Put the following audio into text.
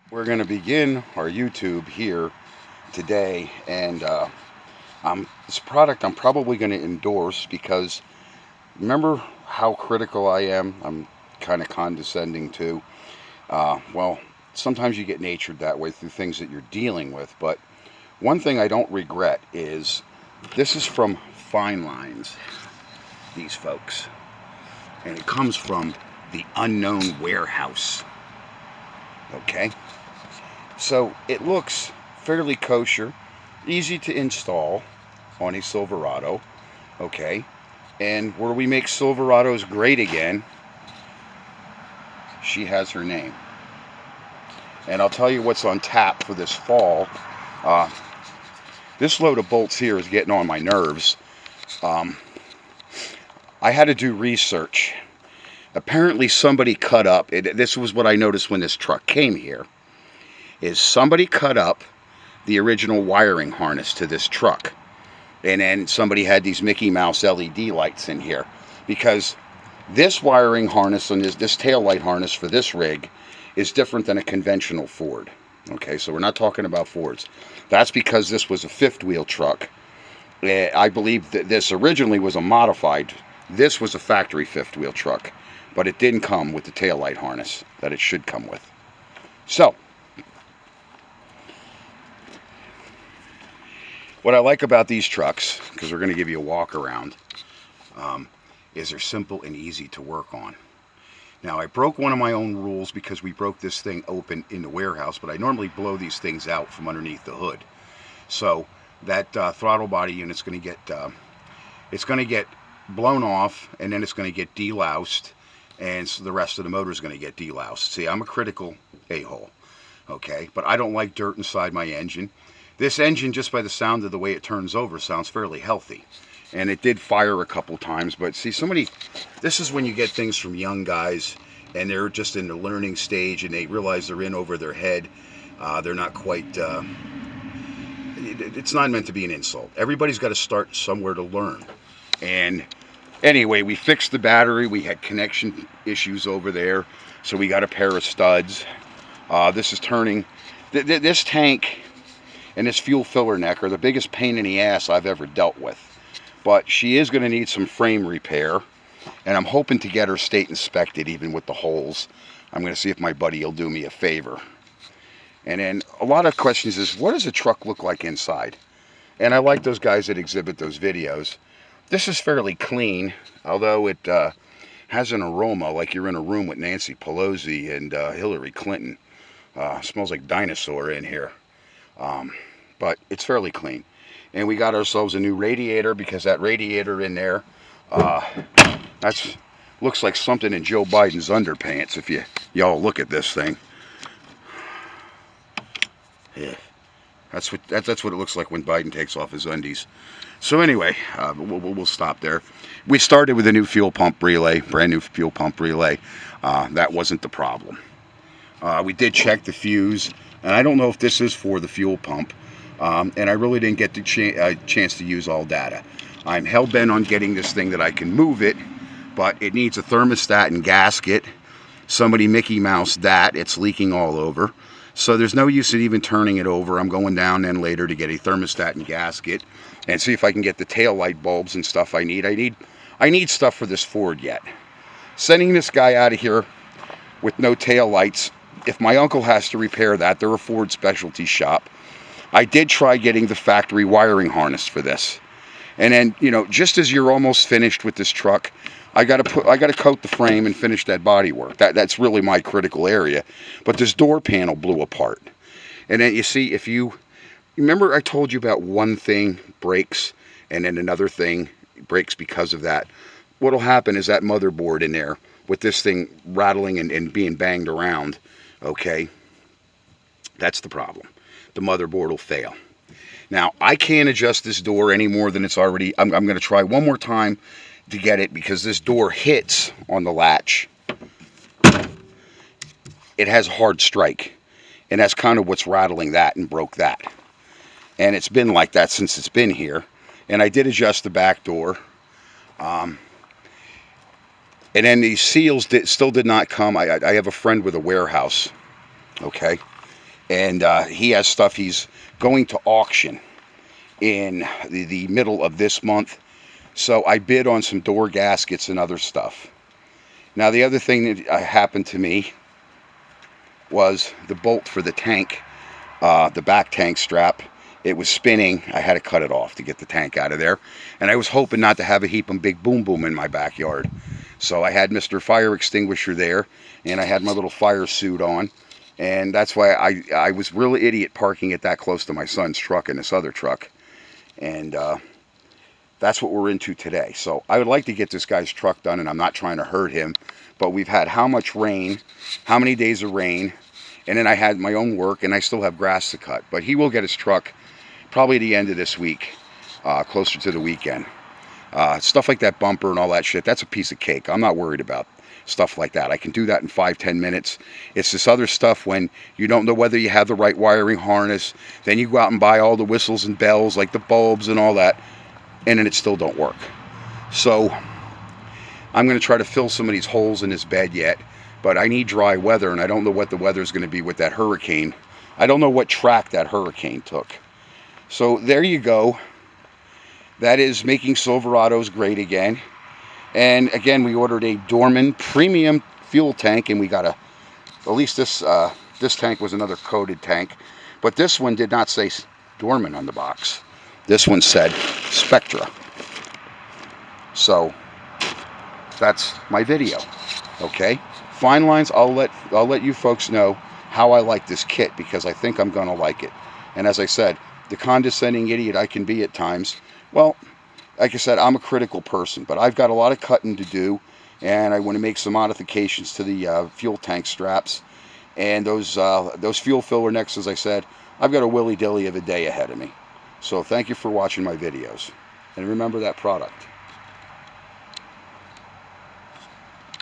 We're going to begin our YouTube here today, and this product I'm probably going to endorse because remember how critical I am? I'm kind of condescending too. Well, sometimes you get natured that way through things that you're dealing with, but one thing I don't regret is this is from Fine Lines, these folks, and it comes from the Unknown Warehouse. Okay? So it looks fairly kosher, easy to install on a Silverado, okay? And where we make Silverados great again, she has her name. And I'll tell you what's on tap for this fall. Uh, this load of bolts here is getting on my nerves. Um, I had to do research. Apparently somebody cut up, this was what I noticed when this truck came here, is somebody cut up the original wiring harness to this truck. And then somebody had these Mickey Mouse LED lights in here, because this wiring harness and this tail light harness for this rig is different than a conventional Ford. Okay, so we're not talking about Fords. That's because this was a fifth wheel truck. I believe that this originally was a modified. This was a factory fifth wheel truck, but it didn't come with the tail light harness that it should come with. So what I like about these trucks, because we're going to give you a walk around, is they're simple and easy to work on. Now, I broke one of my own rules because we broke this thing open in the warehouse, but I normally blow these things out from underneath the hood. So that throttle body unit's going to get blown off, and then it's going to get deloused, and so the rest of the motor is going to get deloused. See, I'm a critical a-hole, okay? But I don't like dirt inside my engine. This engine, just by the sound of the way it turns over, sounds fairly healthy. And it did fire a couple times, but see, this is when you get things from young guys, and they're just in the learning stage, and they realize they're in over their head. They're not quite, it's not meant to be an insult. Everybody's got to start somewhere to learn. And anyway, we fixed the battery. We had connection issues over there, so we got a pair of studs. This is turning, this tank and this fuel filler neck are the biggest pain in the ass I've ever dealt with. But she is going to need some frame repair, and I'm hoping to get her state inspected even with the holes. I'm going to see if my buddy will do me a favor. And then a lot of questions is, what does a truck look like inside? And I like those guys that exhibit those videos. This is fairly clean, although it has an aroma like you're in a room with Nancy Pelosi and Hillary Clinton. Smells like dinosaur in here. But it's fairly clean. And we got ourselves a new radiator, because that radiator in there, looks like something in Joe Biden's underpants if y'all look at this thing. Yeah. That's what it looks like when Biden takes off his undies. So anyway, we'll stop there. We started with a new fuel pump relay, brand new fuel pump relay. That wasn't the problem. We did check the fuse, and I don't know if this is for the fuel pump. And I really didn't get the chance to use all data. I'm hell-bent on getting this thing that I can move it, but it needs a thermostat and gasket. Somebody Mickey Mouse that. It's leaking all over. So there's no use in even turning it over. I'm going down then later to get a thermostat and gasket and see if I can get the tail light bulbs and stuff I need. I need stuff for this Ford yet. Sending this guy out of here with no tail lights, if my uncle has to repair that, they're a Ford specialty shop. I did try getting the factory wiring harness for this. And then, just as you're almost finished with this truck, I got to coat the frame and finish that body work. That's really my critical area. But this door panel blew apart. And then you see, if you remember, I told you about one thing breaks and then another thing breaks because of that. What'll happen is that motherboard in there with this thing rattling and being banged around, okay? That's the problem. The motherboard will fail. Now, I can't adjust this door any more than it's already. I'm going to try one more time to get it, because this door hits on the latch. It has a hard strike, and that's kind of what's rattling that and broke that. And it's been like that since it's been here. And I did adjust the back door. And then these seals still did not come. I have a friend with a warehouse, okay? And he has stuff he's going to auction in the middle of this month. So I bid on some door gaskets and other stuff. Now the other thing that happened to me was the bolt for the tank, the back tank strap. It was spinning. I had to cut it off to get the tank out of there. And I was hoping not to have a heap of big boom boom in my backyard. So I had Mr. Fire Extinguisher there, and I had my little fire suit on. And that's why I was really idiot parking it that close to my son's truck and this other truck. And that's what we're into today. So I would like to get this guy's truck done, and I'm not trying to hurt him. But we've had how much rain, how many days of rain, and then I had my own work, and I still have grass to cut. But he will get his truck probably at the end of this week, closer to the weekend. Stuff like that bumper and all that shit, that's a piece of cake. I'm not worried about stuff like that. I can do that in 5-10 minutes. It's this other stuff when you don't know whether you have the right wiring harness. Then you go out and buy all the whistles and bells, like the bulbs and all that, and then it still don't work. So I'm going to try to fill some of these holes in this bed yet, but I need dry weather, and I don't know what the weather is going to be with that hurricane. I don't know what track that hurricane took. So there you go. That is making Silverados great again. And again, we ordered a Dorman premium fuel tank, and we got at least this tank was another coated tank, but this one did not say Dorman on the box. This one said Spectra. So that's my video. Okay, fine lines. I'll let you folks know how I like this kit, because I think I'm gonna like it. And as I said, the condescending idiot I can be at times, well, like I said, I'm a critical person, but I've got a lot of cutting to do, and I want to make some modifications to the fuel tank straps and those fuel filler necks. As I said, I've got a willy-dilly of a day ahead of me. So thank you for watching my videos, and remember that product.